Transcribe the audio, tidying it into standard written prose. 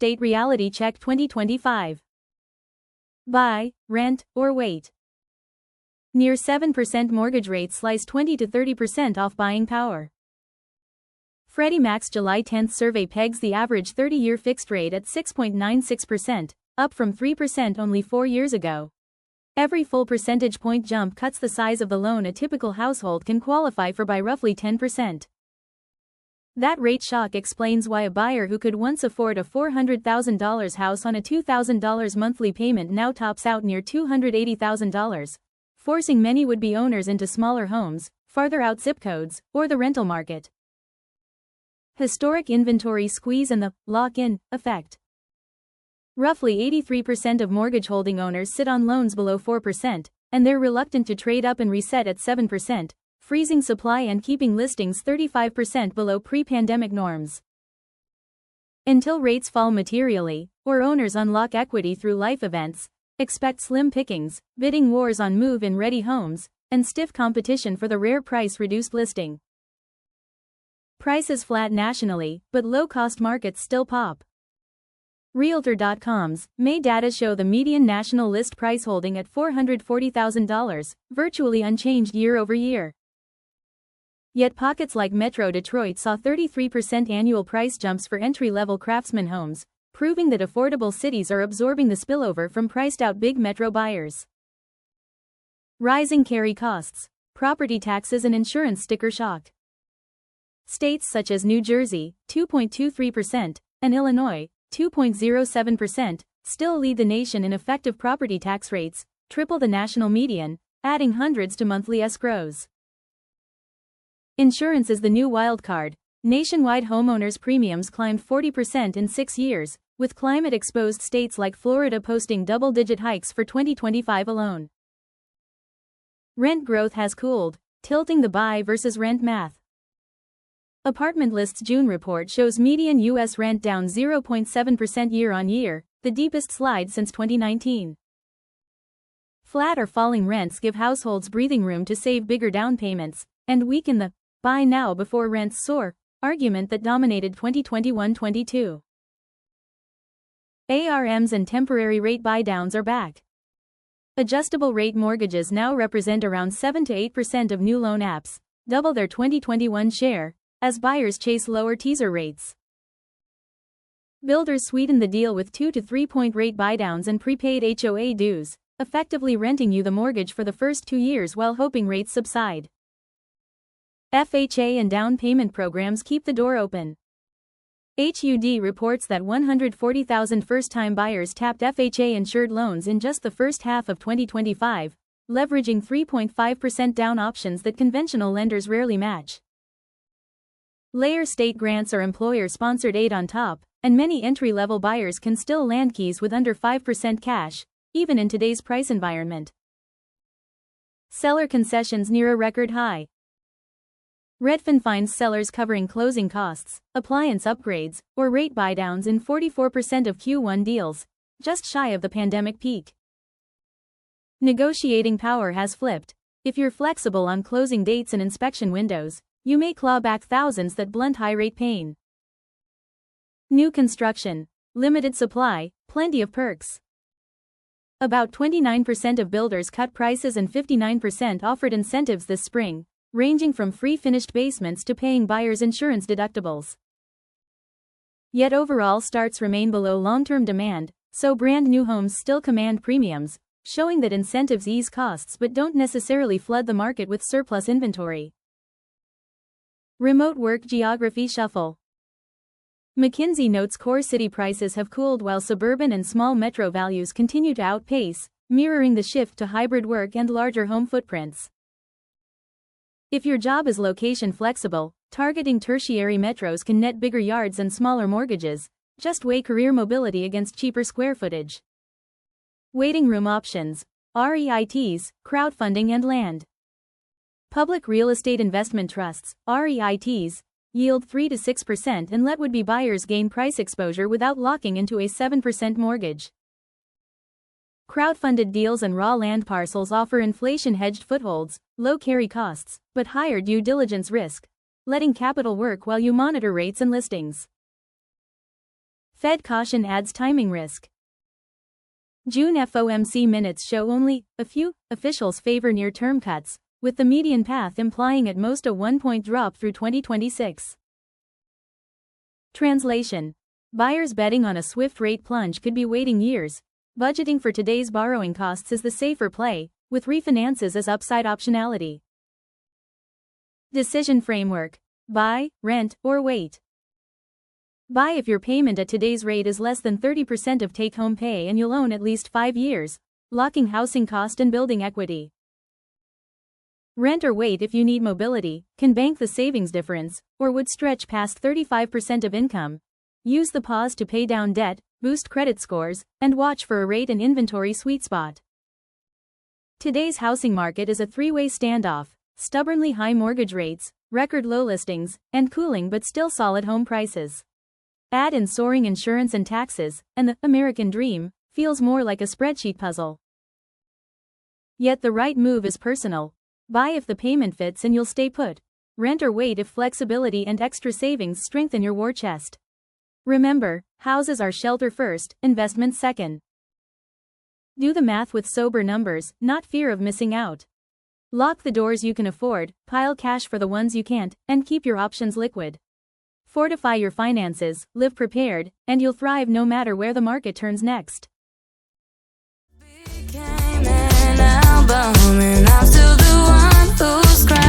Estate Reality Check 2025. Buy, rent, or wait. Near 7% mortgage rates slice 20 to 30% off buying power. Freddie Mac's July 10 survey pegs the average 30-year fixed rate at 6.96%, up from 3% only 4 years ago. Every full percentage point jump cuts the size of the loan a typical household can qualify for by roughly 10%. That rate shock explains why a buyer who could once afford a $400,000 house on a $2,000 monthly payment now tops out near $280,000, forcing many would-be owners into smaller homes, farther out zip codes, or the rental market. Historic inventory squeeze and the lock-in effect. Roughly 83% of mortgage-holding owners sit on loans below 4%, and they're reluctant to trade up and reset at 7%. Freezing supply and keeping listings 35% below pre-pandemic norms. Until rates fall materially, or owners unlock equity through life events, expect slim pickings, bidding wars on move-in ready homes, and stiff competition for the rare price-reduced listing. Prices flat nationally, but low-cost markets still pop. Realtor.com's May data show the median national list price holding at $440,000, virtually unchanged year over year. Yet pockets like Metro Detroit saw 33% annual price jumps for entry-level craftsman homes, proving that affordable cities are absorbing the spillover from priced-out big metro buyers. Rising carry costs, property taxes and insurance sticker shock. States such as New Jersey, 2.23%, and Illinois, 2.07%, still lead the nation in effective property tax rates, triple the national median, adding hundreds to monthly escrows. Insurance is the new wildcard. Nationwide homeowners' premiums climbed 40% in 6 years, with climate-exposed states like Florida posting double-digit hikes for 2025 alone. Rent growth has cooled, tilting the buy versus rent math. Apartment List's June report shows median U.S. rent down 0.7% year-on-year, the deepest slide since 2019. Flat or falling rents give households breathing room to save bigger down payments, and weaken the buy now before rents soar argument that dominated 2021-22. ARMs and temporary rate buydowns are back. Adjustable rate mortgages now represent around 7 to 8% of new loan apps, double their 2021 share, as buyers chase lower teaser rates. Builders sweeten the deal with 2 to 3 point rate buydowns and prepaid HOA dues, effectively renting you the mortgage for the first 2 years while hoping rates subside. FHA and down payment programs keep the door open. HUD reports that 140,000 first-time buyers tapped FHA-insured loans in just the first half of 2025, leveraging 3.5% down options that conventional lenders rarely match. Layer state grants are employer-sponsored aid on top, and many entry-level buyers can still land keys with under 5% cash, even in today's price environment. Seller concessions near a record high. Redfin finds sellers covering closing costs, appliance upgrades, or rate buydowns in 44% of Q1 deals, just shy of the pandemic peak. Negotiating power has flipped. If you're flexible on closing dates and inspection windows, you may claw back thousands that blunt high-rate pain. New construction, limited supply, plenty of perks. About 29% of builders cut prices and 59% offered incentives this spring, ranging from free finished basements to paying buyers' insurance deductibles. Yet overall starts remain below long-term demand, so brand new homes still command premiums, showing that incentives ease costs but don't necessarily flood the market with surplus inventory. Remote work geography shuffle. McKinsey notes core city prices have cooled while suburban and small metro values continue to outpace, mirroring the shift to hybrid work and larger home footprints. If your job is location flexible, targeting tertiary metros can net bigger yards and smaller mortgages, just weigh career mobility against cheaper square footage. Waiting room options, REITs, crowdfunding and land. Public real estate investment trusts, REITs, yield 3 to 6% and let would-be buyers gain price exposure without locking into a 7% mortgage. Crowdfunded deals and raw land parcels offer inflation-hedged footholds, low carry costs, but higher due diligence risk, letting capital work while you monitor rates and listings. Fed caution adds timing risk. June FOMC minutes show only a few officials favor near-term cuts, with the median path implying at most a 1-point drop through 2026. Translation: buyers betting on a swift rate plunge could be waiting years. Budgeting for today's borrowing costs is the safer play, with refinances as upside optionality. Decision framework: buy, rent, or wait. Buy if your payment at today's rate is less than 30% of take-home pay and you'll own at least 5 years, locking housing cost and building equity. Rent or wait if you need mobility, can bank the savings difference, or would stretch past 35% of income. Use the pause to pay down debt, boost credit scores, and watch for a rate and inventory sweet spot. Today's housing market is a three-way standoff: stubbornly high mortgage rates, record low listings, and cooling but still solid home prices. Add in soaring insurance and taxes, and the American dream feels more like a spreadsheet puzzle. Yet the right move is personal. Buy if the payment fits and you'll stay put. Rent or wait if flexibility and extra savings strengthen your war chest. Remember, houses are shelter first, investment second. Do the math with sober numbers, not fear of missing out. Lock the doors you can afford, pile cash for the ones you can't, and keep your options liquid. Fortify your finances, live prepared, and you'll thrive no matter where the market turns next. Became an album, and I'm still the one who's crying.